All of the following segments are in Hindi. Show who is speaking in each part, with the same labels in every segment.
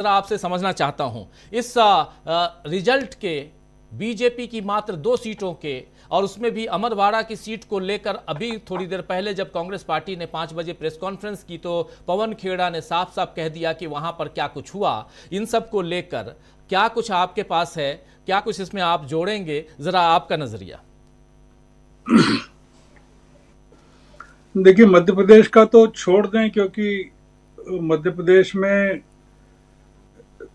Speaker 1: जरा आपसे समझना चाहता हूं इस रिजल्ट के बीजेपी की मात्र 2 सीटों के और उसमें भी अमरवाड़ा की सीट को लेकर अभी थोड़ी देर पहले जब कांग्रेस पार्टी ने 5 बजे प्रेस कॉन्फ्रेंस की तो पवन खेड़ा ने साफ साफ कह दिया कि वहां पर क्या कुछ हुआ। इन सब को लेकर क्या कुछ आपके पास है, क्या कुछ इसमें आप जोड़ेंगे, जरा आपका नजरिया।
Speaker 2: देखिए, मध्य प्रदेश का तो छोड़ दें, क्योंकि मध्य प्रदेश में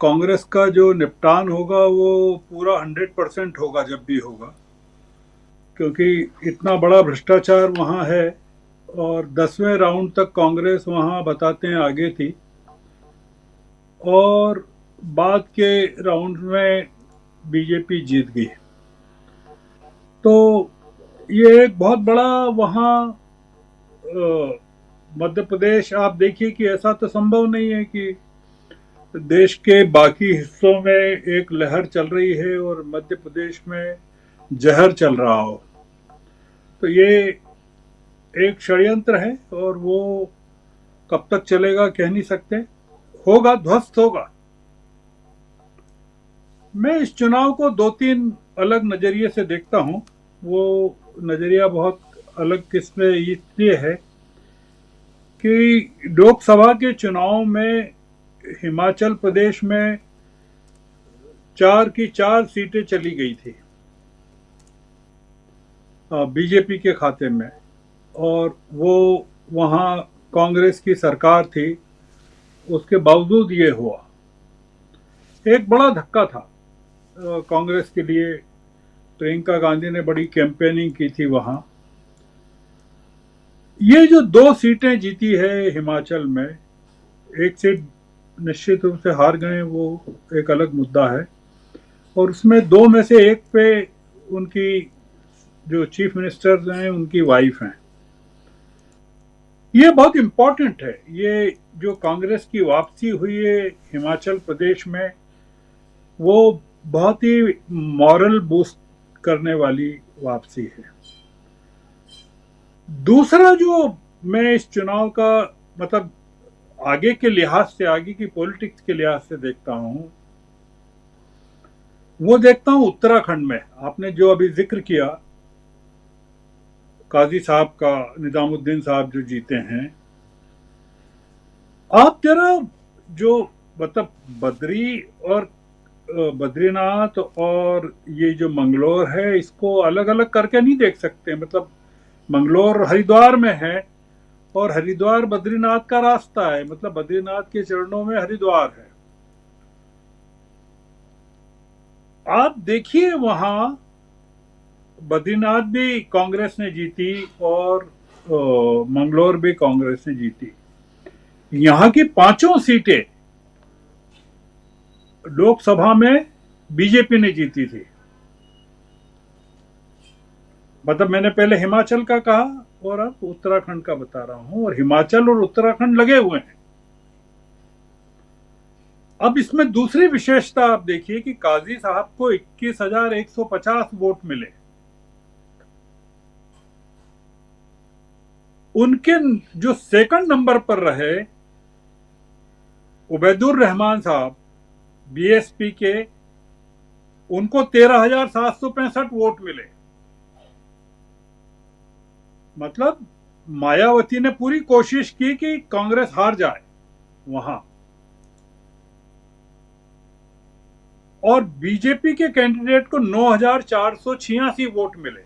Speaker 2: कांग्रेस का जो निपटान होगा वो पूरा 100% होगा जब भी होगा, क्योंकि इतना बड़ा भ्रष्टाचार वहाँ है। और 10वें राउंड तक कांग्रेस वहाँ बताते हैं आगे थी, और बाद के राउंड में बीजेपी जीत गई। तो ये एक बहुत बड़ा वहाँ मध्य प्रदेश, आप देखिए कि ऐसा तो संभव नहीं है कि देश के बाकी हिस्सों में एक लहर चल रही है और मध्य प्रदेश में जहर चल रहा हो। तो ये एक षड्यंत्र है और वो कब तक चलेगा कह नहीं सकते, होगा, ध्वस्त होगा। मैं इस चुनाव को 2-3 अलग नजरिए से देखता हूं। वो नजरिया बहुत अलग किस्म इसलिए है कि लोकसभा के चुनाव में हिमाचल प्रदेश में 4 की 4 सीटें चली गई थी बीजेपी के खाते में, और वो वहाँ कांग्रेस की सरकार थी। उसके बावजूद ये हुआ, एक बड़ा धक्का था कांग्रेस के लिए। प्रियंका गांधी ने बड़ी कैंपेनिंग की थी वहाँ। ये जो 2 सीटें जीती है हिमाचल में, एक सीट निश्चित रूप से हार गए, वो एक अलग मुद्दा है, और उसमें 2 में से एक पे उनकी जो चीफ मिनिस्टर हैं उनकी वाइफ हैं। ये बहुत इंपॉर्टेंट है। ये जो कांग्रेस की वापसी हुई है हिमाचल प्रदेश में, वो बहुत ही मॉरल बूस्ट करने वाली वापसी है। दूसरा जो मैं इस चुनाव का मतलब आगे के लिहाज से, आगे की पॉलिटिक्स के लिहाज से देखता हूं, वो देखता हूं उत्तराखंड में। आपने जो अभी जिक्र किया काजी साहब का, निजामुद्दीन साहब जो जीते हैं, आप जरा जो मतलब बद्रीनाथ और ये जो मंगलोर है, इसको अलग अलग करके नहीं देख सकते। मतलब मंगलोर हरिद्वार में है और हरिद्वार बद्रीनाथ का रास्ता है, मतलब बद्रीनाथ के चरणों में हरिद्वार है। आप देखिए वहां बद्रीनाथ भी कांग्रेस ने जीती और मंगलोर भी कांग्रेस ने जीती। यहां की 5 सीटें लोकसभा में बीजेपी ने जीती थी। मतलब मैंने पहले हिमाचल का कहा और अब उत्तराखंड का बता रहा हूं, और हिमाचल और उत्तराखंड लगे हुए हैं। अब इसमें दूसरी विशेषता आप देखिए कि काजी साहब को 21,150 वोट मिले। उनके जो सेकंड नंबर पर रहे उबैदुर रहमान साहब बीएसपी के, उनको 13,765 वोट मिले। मतलब मायावती ने पूरी कोशिश की कि कांग्रेस हार जाए वहां, और बीजेपी के कैंडिडेट को 9,486 वोट मिले।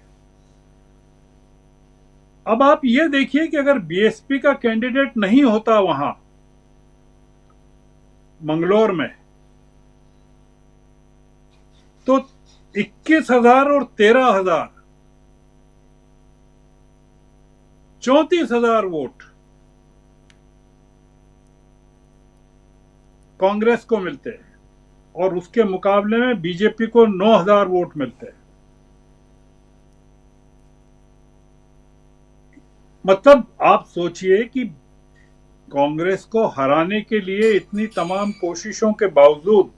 Speaker 2: अब आप ये देखिए कि अगर बीएसपी का कैंडिडेट नहीं होता वहां मंगलोर में, तो 21,000 और 13,000, 34,000 वोट कांग्रेस को मिलते हैं, और उसके मुकाबले में बीजेपी को 9,000 वोट मिलते हैं। मतलब आप सोचिए कि कांग्रेस को हराने के लिए इतनी तमाम कोशिशों के बावजूद,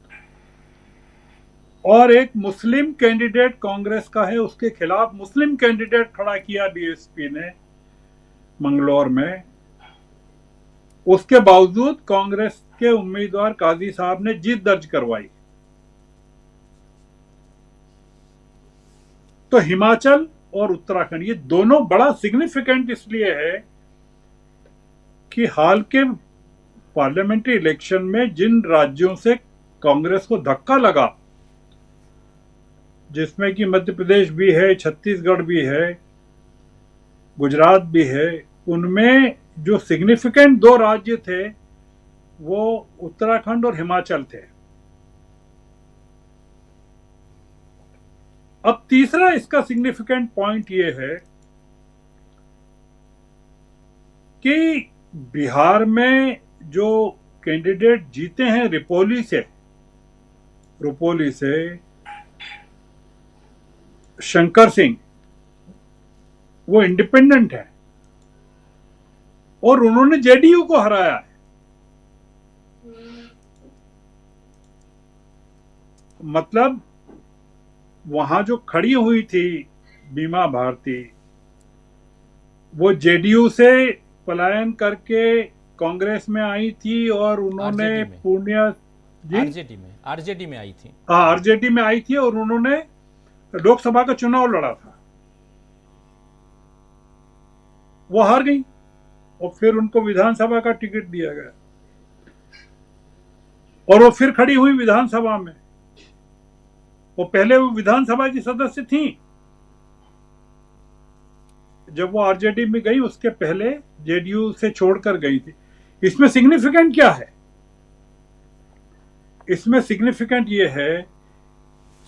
Speaker 2: और एक मुस्लिम कैंडिडेट कांग्रेस का है, उसके खिलाफ मुस्लिम कैंडिडेट खड़ा किया बीएसपी ने मंगलौर में, उसके बावजूद कांग्रेस के उम्मीदवार काजी साहब ने जीत दर्ज करवाई। तो हिमाचल और उत्तराखंड ये दोनों बड़ा सिग्निफिकेंट इसलिए है कि हाल के पार्लियामेंट्री इलेक्शन में जिन राज्यों से कांग्रेस को धक्का लगा, जिसमें कि मध्य प्रदेश भी है, छत्तीसगढ़ भी है, गुजरात भी है, उनमें जो सिग्निफिकेंट दो राज्य थे वो उत्तराखंड और हिमाचल थे। अब तीसरा इसका सिग्निफिकेंट पॉइंट ये है कि बिहार में जो कैंडिडेट जीते हैं रुपोली से शंकर सिंह, वो इंडिपेंडेंट है और उन्होंने जेडीयू को हराया है। मतलब वहां जो खड़ी हुई थी बीमा भारती, वो जेडीयू से पलायन करके कांग्रेस में आई थी और उन्होंने पूर्णिया
Speaker 1: आरजेडी में आई थी।
Speaker 2: आरजेडी में आई थी और उन्होंने लोकसभा का चुनाव लड़ा था, वो हार गई और फिर उनको विधानसभा का टिकट दिया गया और वो फिर खड़ी हुई विधानसभा में। वो पहले वो विधानसभा की सदस्य थी जब वो आरजेडी में गई, उसके पहले जेडीयू से छोड़कर गई थी। इसमें सिग्निफिकेंट क्या है? इसमें सिग्निफिकेंट ये है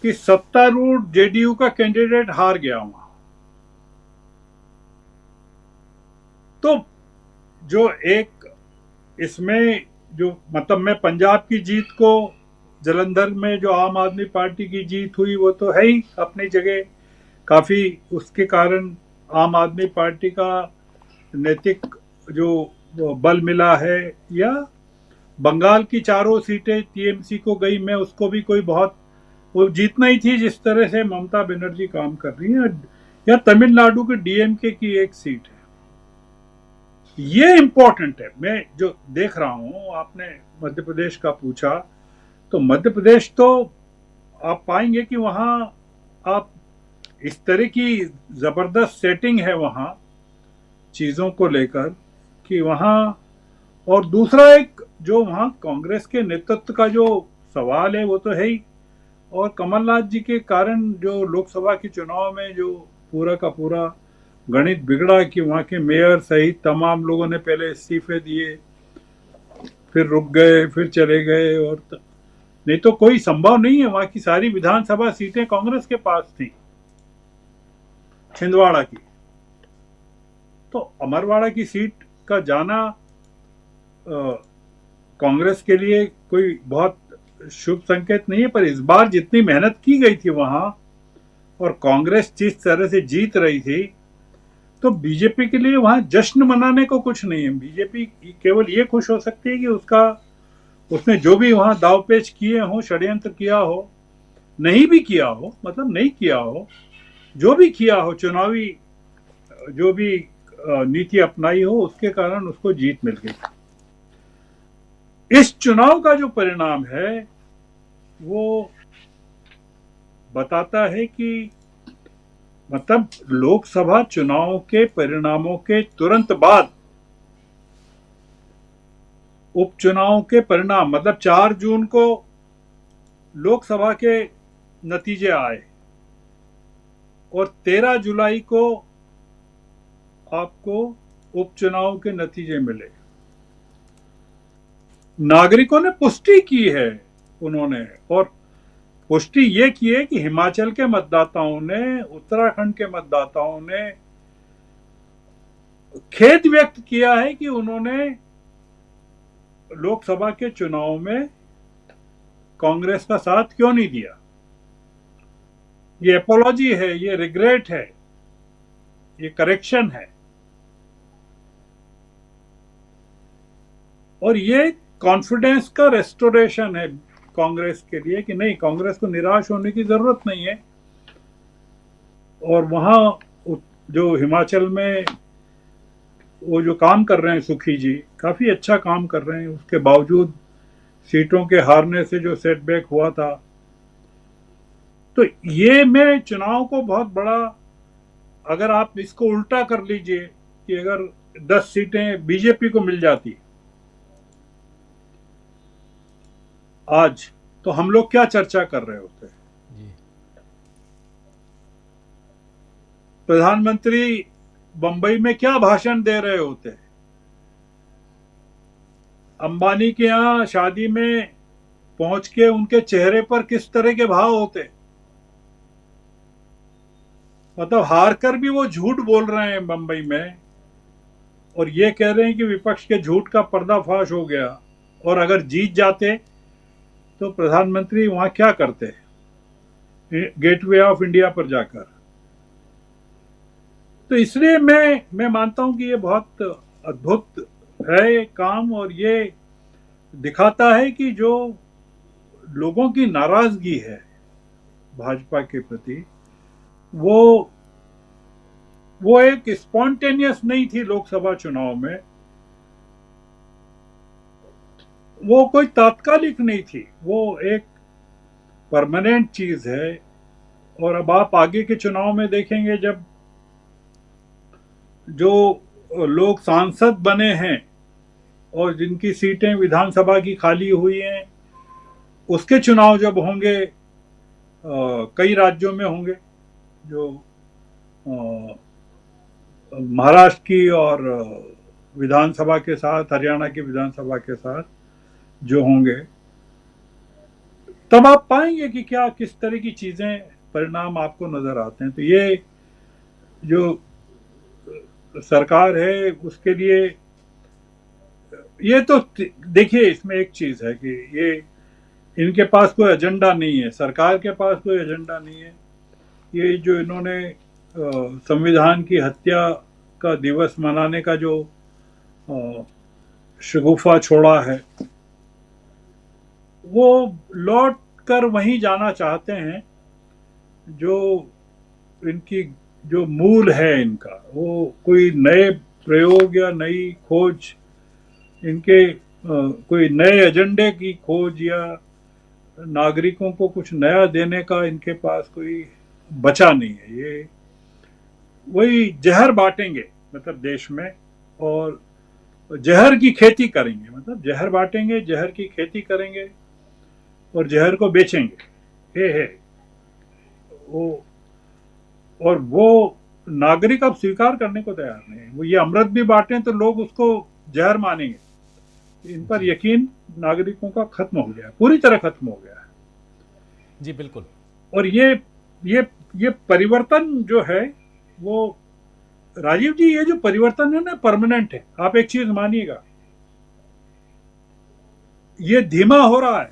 Speaker 2: कि सत्तारूढ़ जेडीयू का कैंडिडेट हार गया वहां। तो जो एक इसमें जो मतलब मैं पंजाब की जीत को, जलंधर में जो आम आदमी पार्टी की जीत हुई वो तो है ही अपनी जगह, काफी उसके कारण आम आदमी पार्टी का नैतिक जो बल मिला है, या बंगाल की चारों सीटें टीएमसी को गई, मैं उसको भी कोई बहुत वो जीतना ही थी जिस तरह से ममता बनर्जी काम कर रही है, या तमिलनाडु के डीएमके की एक सीट है। ये इंपॉर्टेंट है। मैं जो देख रहा हूं, आपने मध्य प्रदेश का पूछा, तो मध्य प्रदेश तो आप पाएंगे कि वहां आप इस तरह की जबरदस्त सेटिंग है वहां चीजों को लेकर कि वहां, और दूसरा एक जो वहां कांग्रेस के नेतृत्व का जो सवाल है वो तो है ही, और कमलनाथ जी के कारण जो लोकसभा के चुनाव में जो पूरा का पूरा गणित बिगड़ा कि वहां के मेयर सहित तमाम लोगों ने पहले इस्तीफे दिए, फिर रुक गए, फिर चले गए, और नहीं तो कोई संभव नहीं है। वहां की सारी विधानसभा सीटें कांग्रेस के पास थी, छिंदवाड़ा की। तो अमरवाड़ा की सीट का जाना कांग्रेस के लिए कोई बहुत शुभ संकेत नहीं है, पर इस बार जितनी मेहनत की गई थी वहां और कांग्रेस जिस तरह से जीत रही थी, तो बीजेपी के लिए वहां जश्न मनाने को कुछ नहीं है। बीजेपी केवल ये खुश हो सकती है कि उसने जो भी वहां दावपेच किए हो, षड्यंत्र किया हो, नहीं भी किया हो, मतलब नहीं किया हो, जो भी किया हो, चुनावी जो भी नीति अपनाई हो, उसके कारण उसको जीत मिल गई। इस चुनाव का जो परिणाम है वो बताता है कि मतलब लोकसभा चुनाव के परिणामों के तुरंत बाद उपचुनाव के परिणाम, मतलब 4 जून को लोकसभा के नतीजे आए और 13 जुलाई को आपको उपचुनाव के नतीजे मिले। नागरिकों ने पुष्टि की है उन्होंने, और पुष्टि ये की है कि हिमाचल के मतदाताओं ने, उत्तराखंड के मतदाताओं ने खेद व्यक्त किया है कि उन्होंने लोकसभा के चुनाव में कांग्रेस का साथ क्यों नहीं दिया। ये एपोलॉजी है, ये रिग्रेट है, ये करेक्शन है, और ये कॉन्फिडेंस का रेस्टोरेशन है कांग्रेस के लिए कि नहीं, कांग्रेस को निराश होने की जरूरत नहीं है। और वहां जो हिमाचल में वो जो काम कर रहे हैं सुखी जी, काफी अच्छा काम कर रहे हैं, उसके बावजूद सीटों के हारने से जो सेटबैक हुआ था। तो ये मैं चुनाव को बहुत बड़ा, अगर आप इसको उल्टा कर लीजिए कि अगर 10 सीटें बीजेपी को मिल जाती आज, तो हम लोग क्या चर्चा कर रहे होते।
Speaker 1: जी।
Speaker 2: प्रधानमंत्री बंबई में क्या भाषण दे रहे होते, अंबानी के यहाँ शादी में पहुंच के उनके चेहरे पर किस तरह के भाव होते। मतलब हार कर भी वो झूठ बोल रहे हैं बंबई में, और ये कह रहे हैं कि विपक्ष के झूठ का पर्दाफाश हो गया, और अगर जीत जाते तो प्रधानमंत्री वहां क्या करते, गेटवे ऑफ इंडिया पर जाकर। तो इसलिए मैं मानता हूं कि ये बहुत अद्भुत है काम, और ये दिखाता है कि जो लोगों की नाराजगी है भाजपा के प्रति, वो एक स्पॉन्टेनियस नहीं थी लोकसभा चुनाव में, वो कोई तात्कालिक नहीं थी, वो एक परमानेंट चीज है। और अब आप आगे के चुनाव में देखेंगे, जब जो लोग सांसद बने हैं और जिनकी सीटें विधानसभा की खाली हुई हैं, उसके चुनाव जब होंगे, कई राज्यों में होंगे, जो महाराष्ट्र की और विधानसभा के साथ, हरियाणा की विधानसभा के साथ जो होंगे, तब आप पाएंगे कि क्या किस तरह की चीजें, परिणाम आपको नजर आते हैं। तो ये जो सरकार है उसके लिए, ये तो देखिए, इसमें एक चीज है कि ये इनके पास कोई एजेंडा नहीं है, सरकार के पास कोई एजेंडा नहीं है। ये जो इन्होंने संविधान की हत्या का दिवस मनाने का जो शगुफा छोड़ा है, वो लौट कर वहीं जाना चाहते हैं। जो इनकी जो मूल है इनका, वो कोई नए प्रयोग या नई खोज, इनके कोई नए एजेंडे की खोज या नागरिकों को कुछ नया देने का इनके पास कोई बचा नहीं है। ये वही जहर बांटेंगे, मतलब देश में, और जहर की खेती करेंगे, मतलब जहर बांटेंगे, जहर की खेती करेंगे और जहर को बेचेंगे। ये है वो, और वो नागरिक अब स्वीकार करने को तैयार नहीं है। वो ये अमृत भी बांटें तो लोग उसको जहर मानेंगे। इन पर यकीन नागरिकों का खत्म हो गया, पूरी तरह खत्म हो गया है।
Speaker 1: जी बिल्कुल।
Speaker 2: और ये परिवर्तन जो है, वो राजीव जी, ये जो परिवर्तन है ना, परमानेंट है। आप एक चीज मानिएगा, ये धीमा हो रहा है,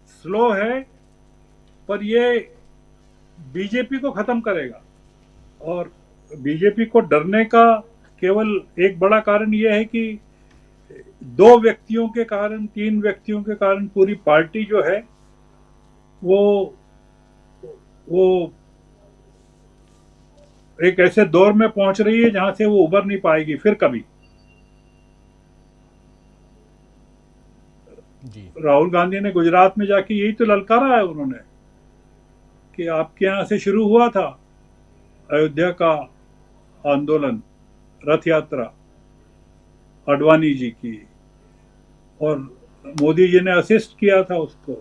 Speaker 2: स्लो है, पर ये बीजेपी को खत्म करेगा। और बीजेपी को डरने का केवल एक बड़ा कारण यह है कि 2 व्यक्तियों के कारण, 3 व्यक्तियों के कारण पूरी पार्टी जो है वो एक ऐसे दौर में पहुंच रही है जहां से वो उबर नहीं पाएगी फिर कभी।
Speaker 1: जी।
Speaker 2: राहुल गांधी ने गुजरात में जाके यही तो ललकारा है उन्होंने, कि आपके यहां से शुरू हुआ था अयोध्या का आंदोलन, रथ यात्रा आडवाणी जी की, और मोदी जी ने असिस्ट किया था उसको।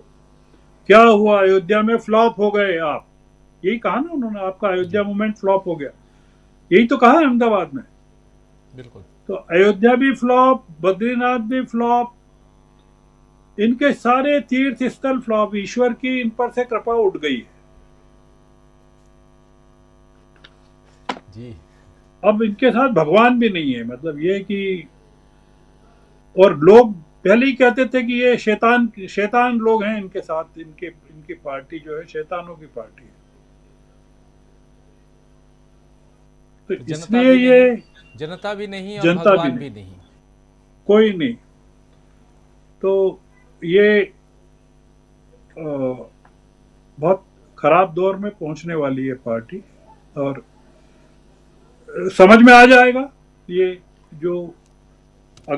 Speaker 2: क्या हुआ? अयोध्या में फ्लॉप हो गए आप, यही कहा ना उन्होंने, आपका अयोध्या मूवमेंट फ्लॉप हो गया, यही तो कहा अहमदाबाद में।
Speaker 1: बिल्कुल।
Speaker 2: तो अयोध्या भी फ्लॉप, बद्रीनाथ भी फ्लॉप, इनके सारे तीर्थ स्थल फ्लॉप। ईश्वर की इन पर से कृपा उठ गई है।
Speaker 1: जी।
Speaker 2: अब इनके साथ भगवान भी नहीं है, मतलब ये कि, और लोग पहले ही कहते थे कि ये शैतान लोग हैं इनके साथ, इनकी पार्टी जो है शैतानों की पार्टी है। तो इसलिए ये
Speaker 1: जनता भी नहीं और
Speaker 2: जनता
Speaker 1: भगवान भी नहीं,
Speaker 2: कोई नहीं। तो ये बहुत खराब दौर में पहुंचने वाली है पार्टी, और समझ में आ जाएगा ये जो